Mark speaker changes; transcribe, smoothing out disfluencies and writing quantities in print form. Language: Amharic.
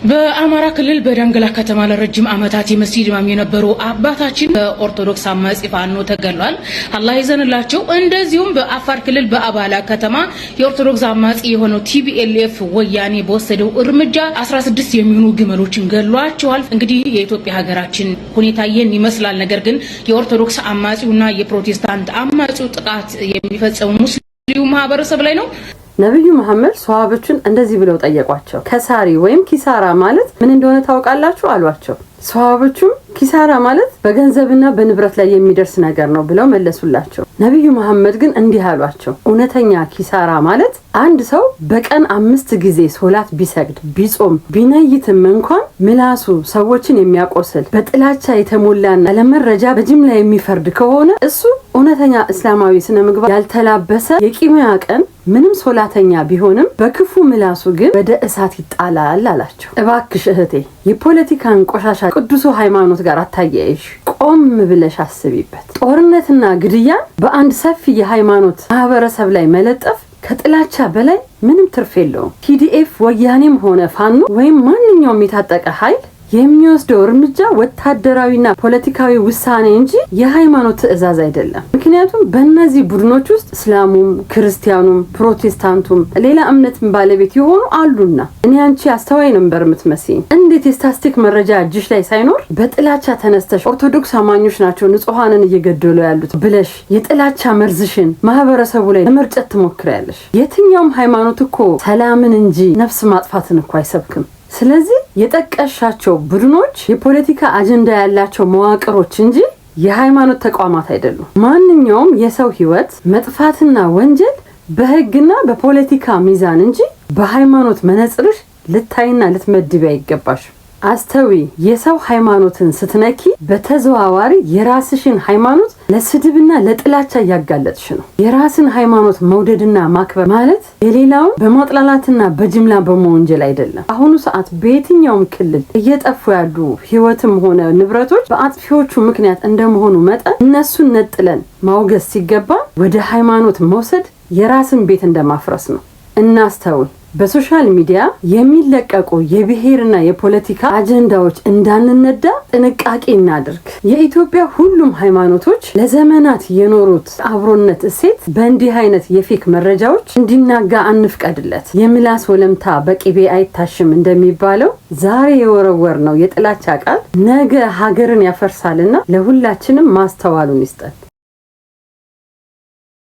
Speaker 1: በአማራ ክልል በዳንግላ ከተማ ለረጅም ዓመታት የመስጂድ ኢማም የነበሩ አባታችን በኦርቶዶክስ አማጺ ፋኖ ተገሏል። አላህ ይዘንላቸው። እንደዚሁም በአፋር ክልል በአባላ ከተማ የኦርቶዶክስ አማጺ የሆነው ቲቢኤልኤፍ ወያኔ በወሰደው እርምጃ 16 የሚሆኑ ግመሎችን ገሏቸዋል። እንግዲህ የኢትዮጵያ ሀገራችን ሁኔታ ይህን ይመስላል። ነገር ግን የኦርቶዶክስ አማጺውና የፕሮቴስታንት አማጺው ጥቃት የሚፈጸሙ ሙስሊሙ ማህበረሰብ ላይ ነው።
Speaker 2: ነብዩ መሐመድ ሷሃቦችን እንደዚህ ብለው ጠየቋቸው። ከሳሪ ወይም ኪሳራ ማለት ምን እንደሆነ ታውቃላችሁ አሏቸው። ሷሃቦቹም ኪሳራ ማለት በገንዘብና በንብረት ላይ የሚደርስ ነገር ነው ብለው መለሱላቸው። ነብዩ መሐመድ ግን እንዲህ አሏቸው፣ እውነተኛ ኪሳራ ማለት አንድ ሰው በቀን 5 ጊዜ ሶላት ቢሰግድ ቢጾም ቢነይትም እንኳን ምላሱ ሰዎችን የሚያቆስል በጥላቻ የተሞላና ለመረጃ በጅምላ የሚፈርድ ከሆነ እሱ እውነተኛ እስላማዊ ስነ ምግባር ያልተላበሰ የቂሚያ ቀን ምንም ሶላተኛ ቢሆንም በክፉ ምላሱ ግን ወደ እሳት ይጣላል አላቸው። እባክሽ እህቴ የፖለቲካን ቆሻሻ ቅዱስ ሃይማኖት ጋር አታያይሽ። ቆም ብለሽ አስቢበት። ጦርነትና ግድያን በአንድ ሰፊ የሃይማኖት ማህበረሰብ ላይ መለጠፍ ከጥላቻ በላይ ምንም ትርፍ የለውም። ቲዲኤፍ ወያኔም ሆነ ፋኖ ወይም ማንኛውም የታጠቀ ኃይል የሚወስደው እርምጃ ወታደራዊና ፖለቲካዊ ውሳኔ እንጂ የሃይማኖት ትዕዛዝ አይደለም። ምክንያቱም በእነዚህ ቡድኖች ውስጥ እስላሙም ክርስቲያኑም ፕሮቴስታንቱም ሌላ እምነትም ባለቤት የሆኑ አሉና እኔ አንቺ አስተዋይ ነበር የምትመስይኝ። እንዴት የስታስቲክ መረጃ እጅሽ ላይ ሳይኖር በጥላቻ ተነስተሽ ኦርቶዶክስ አማኞች ናቸው ንጹሃንን እየገደሉ ያሉት ብለሽ የጥላቻ መርዝሽን ማህበረሰቡ ላይ ለመርጨት ትሞክሪያለሽ? የትኛውም ሃይማኖት እኮ ሰላምን እንጂ ነፍስ ማጥፋትን እኮ አይሰብክም። ስለዚህ የጠቀሻቸው ቡድኖች የፖለቲካ አጀንዳ ያላቸው መዋቅሮች እንጂ የሃይማኖት ተቋማት አይደሉም። ማንኛውም የሰው ህይወት መጥፋትና ወንጀል በህግና በፖለቲካ ሚዛን እንጂ በሃይማኖት መነጽርሽ ልታይና ልትመድቢ አይገባሽም። አስተዊ የሰው ሃይማኖትን ስትነኪ በተዘዋዋሪ የራስሽን ሃይማኖት ለስድብና ለጥላቻ ያጋለጥሽ ነው። የራስን ሃይማኖት መውደድና ማክበር ማለት የሌላውን በማጥላላትና በጅምላ በመወንጀል አይደለም። አሁኑ ሰዓት በየትኛውም ክልል እየጠፉ ያሉ ህይወትም ሆነ ንብረቶች በአጥፊዎቹ ምክንያት እንደመሆኑ መጠን እነሱን ነጥለን ማውገዝ ሲገባ ወደ ሃይማኖት መውሰድ የራስን ቤት እንደማፍረስ ነው። እናስተውል። በሶሻል ሚዲያ የሚለቀቁ የብሔርና የፖለቲካ አጀንዳዎች እንዳንነዳ ጥንቃቄ እናድርግ። የኢትዮጵያ ሁሉም ሃይማኖቶች ለዘመናት የኖሩት አብሮነት እሴት በእንዲህ አይነት የፌክ መረጃዎች እንዲናጋ አንፍቀድለት። የምላስ ወለምታ በቅቤ አይታሽም እንደሚባለው ዛሬ የወረወር ነው የጥላቻ ቃል ነገ ሀገርን ያፈርሳልና ለሁላችንም ማስተዋሉን ይስጠን።